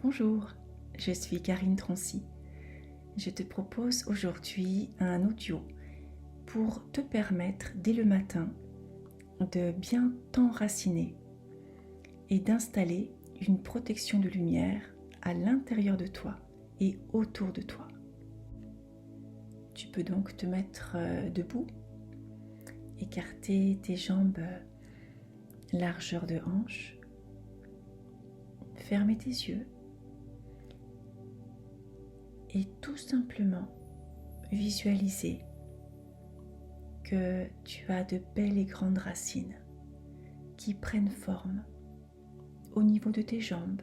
Bonjour, je suis Karine Troncy. Je te propose aujourd'hui un audio pour te permettre dès le matin de bien t'enraciner et d'installer une protection de lumière à l'intérieur de toi et autour de toi. Tu peux donc te mettre debout, écarter tes jambes largeur de hanche, fermer tes yeux et tout simplement visualiser que tu as de belles et grandes racines qui prennent forme au niveau de tes jambes.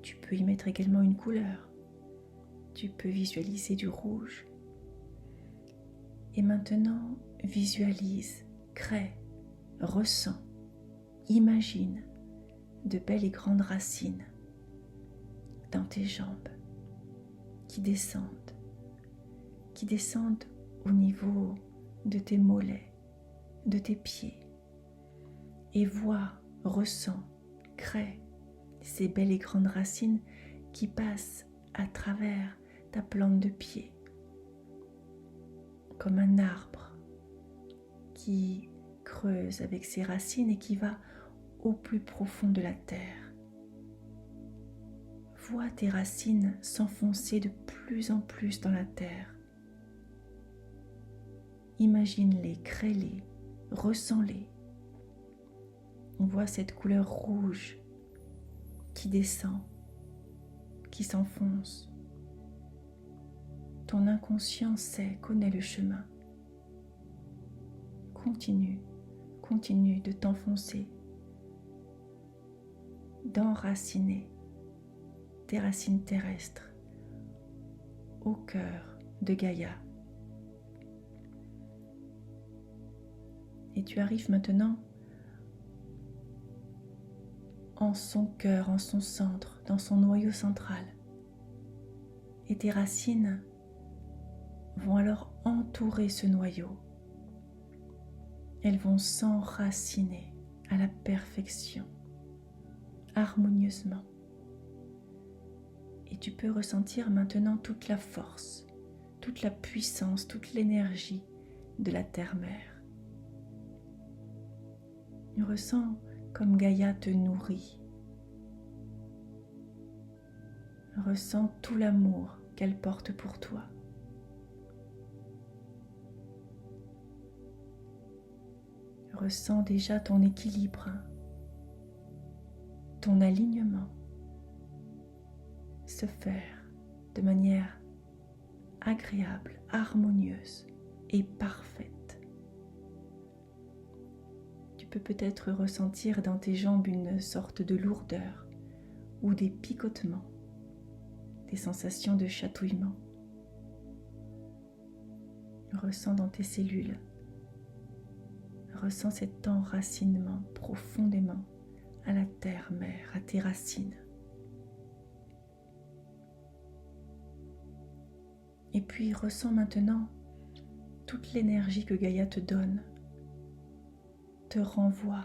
Tu peux y mettre également une couleur. Tu peux visualiser du rouge. Et maintenant, visualise, crée, ressens, imagine de belles et grandes racines dans tes jambes qui descendent au niveau de tes mollets, de tes pieds. Et vois, ressens, crée ces belles et grandes racines qui passent à travers ta plante de pied, comme un arbre qui creuse avec ses racines et qui va au plus profond de la terre. Vois tes racines s'enfoncer de plus en plus dans la terre. Imagine-les, crée-les, ressens-les. On voit cette couleur rouge qui descend, qui s'enfonce. Ton inconscient connaît le chemin. Continue de t'enfoncer, d'enraciner tes racines terrestres au cœur de Gaïa. Et tu arrives maintenant en son cœur, en son centre, dans son noyau central. Et tes racines vont alors entourer ce noyau. Elles vont s'enraciner à la perfection, harmonieusement. Et tu peux ressentir maintenant toute la force, toute la puissance, toute l'énergie de la terre-mère. Tu ressens comme Gaïa te nourrit. Ressens tout l'amour qu'elle porte pour toi. Ressens déjà ton équilibre, ton alignement se faire de manière agréable, harmonieuse et parfaite. Tu peux peut-être ressentir dans tes jambes une sorte de lourdeur ou des picotements, des sensations de chatouillement. Ressens dans tes cellules. Ressens cet enracinement profondément à la terre-mère, à tes racines. Et puis ressens maintenant toute l'énergie que Gaïa te donne, te renvoie.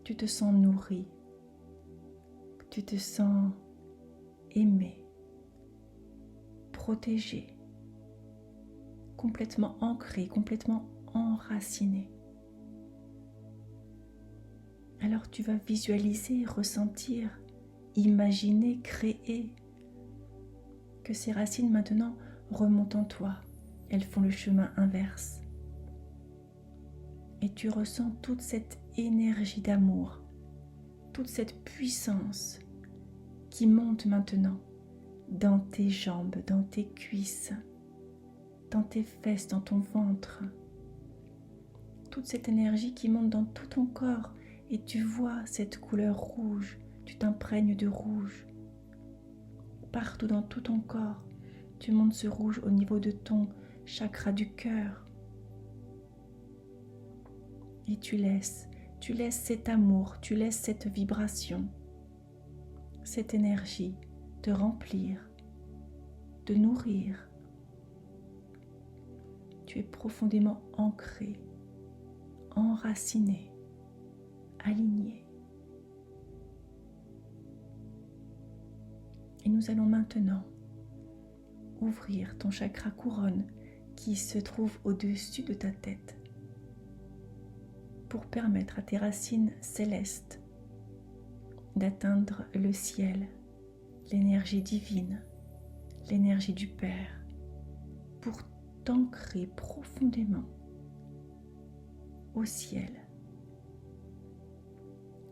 Tu te sens nourri, tu te sens aimé, protégé, complètement ancré, complètement enraciné. Alors tu vas visualiser, ressentir, imaginer, créer que ces racines maintenant remontent en toi. Elles font le chemin inverse. Et tu ressens toute cette énergie d'amour, toute cette puissance qui monte maintenant dans tes jambes, dans tes cuisses, dans tes fesses, dans ton ventre. Toute cette énergie qui monte dans tout ton corps et tu vois cette couleur rouge, tu t'imprègnes de rouge. Partout dans tout ton corps, tu montes ce rouge au niveau de ton chakra du cœur. Et tu laisses cet amour, tu laisses cette vibration, cette énergie te remplir, te nourrir. Tu es profondément ancré, enraciné, aligné, Et nous allons maintenant ouvrir ton chakra couronne qui se trouve au-dessus de ta tête pour permettre à tes racines célestes d'atteindre le ciel, l'énergie divine, l'énergie du Père, pour t'ancrer profondément au ciel,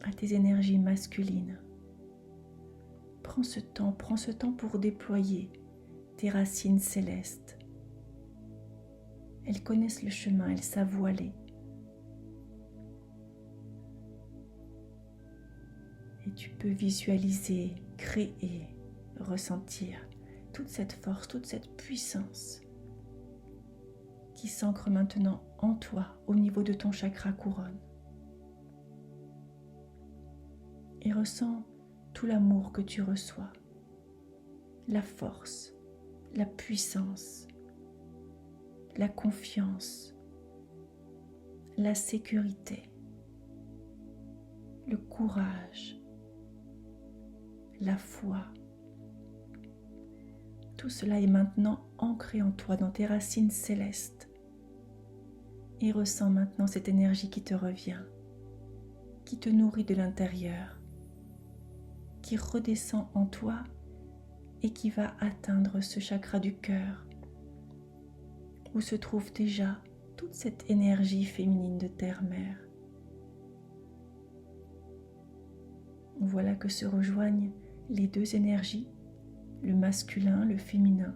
à tes énergies masculines. Prends ce temps pour déployer tes racines célestes. Elles connaissent le chemin, elles savent où aller. Et tu peux visualiser, créer, ressentir toute cette force, toute cette puissance qui s'ancre maintenant en toi, au niveau de ton chakra couronne. Et ressens tout l'amour que tu reçois, la force, la puissance, la confiance, la sécurité, le courage, la foi. Tout cela est maintenant ancré en toi, dans tes racines célestes. Et ressens maintenant cette énergie qui te revient, qui te nourrit de l'intérieur, qui redescend en toi et qui va atteindre ce chakra du cœur, où se trouve déjà toute cette énergie féminine de terre-mère. Voilà que se rejoignent les deux énergies, le masculin, le féminin,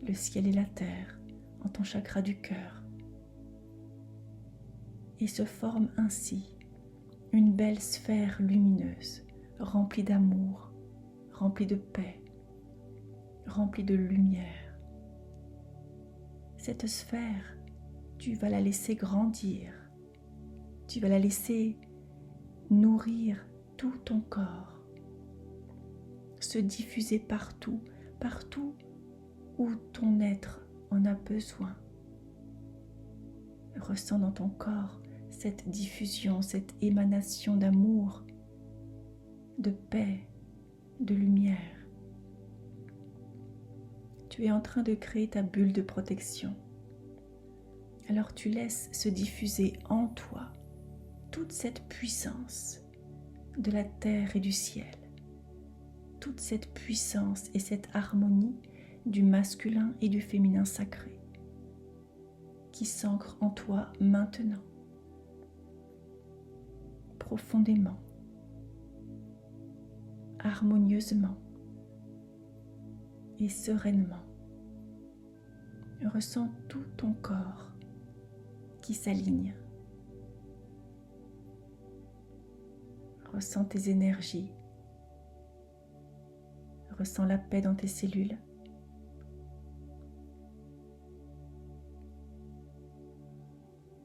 le ciel et la terre, en ton chakra du cœur. Et se forme ainsi une belle sphère lumineuse, remplie d'amour, remplie de paix, remplie de lumière. Cette sphère, tu vas la laisser grandir, tu vas la laisser nourrir tout ton corps, se diffuser partout, partout où ton être en a besoin. Ressens dans ton corps cette diffusion, cette émanation d'amour, de paix, de lumière. Tu es en train de créer ta bulle de protection. Alors tu laisses se diffuser en toi toute cette puissance de la terre et du ciel, toute cette puissance et cette harmonie du masculin et du féminin sacré qui s'ancre en toi maintenant, profondément, harmonieusement et sereinement. Ressens tout ton corps qui s'aligne. Ressens tes énergies. Ressens la paix dans tes cellules.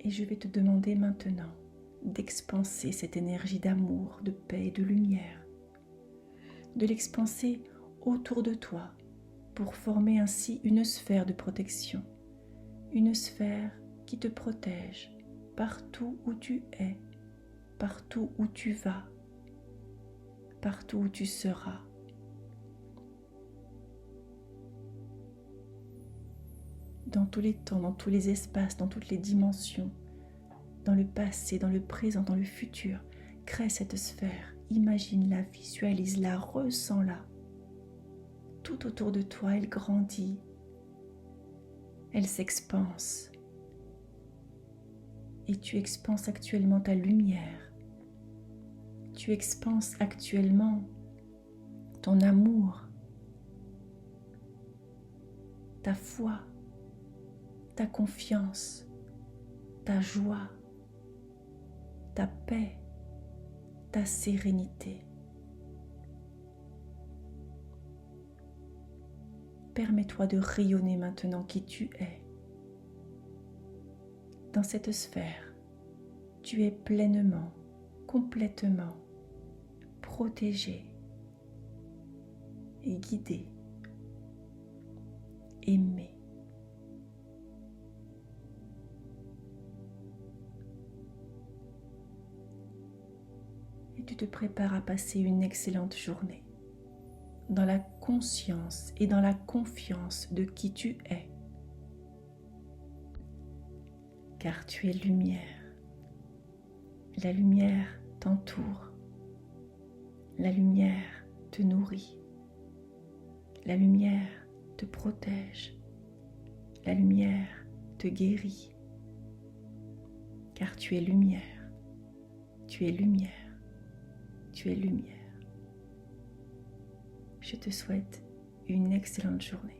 Et je vais te demander maintenant d'expanser cette énergie d'amour, de paix et de lumière, de l'expanser autour de toi pour former ainsi une sphère de protection, une sphère qui te protège partout où tu es, partout où tu vas, partout où tu seras. Dans tous les temps, dans tous les espaces, dans toutes les dimensions, dans le passé, dans le présent, dans le futur, crée cette sphère, imagine-la, visualise-la, ressens-la. Tout autour de toi, elle grandit, elle s'expanse. Et tu expanses actuellement ta lumière. Tu expanses actuellement ton amour, ta foi, ta confiance, ta joie, ta paix, ta sérénité. Permets-toi de rayonner maintenant qui tu es. Dans cette sphère, tu es pleinement, complètement protégé et guidé, aimé. Et tu te prépares à passer une excellente journée dans la conscience et dans la confiance de qui tu es. Car tu es lumière. La lumière t'entoure. La lumière te nourrit. La lumière te protège. La lumière te guérit. Car tu es lumière. Tu es lumière. Tu es lumière. Je te souhaite une excellente journée.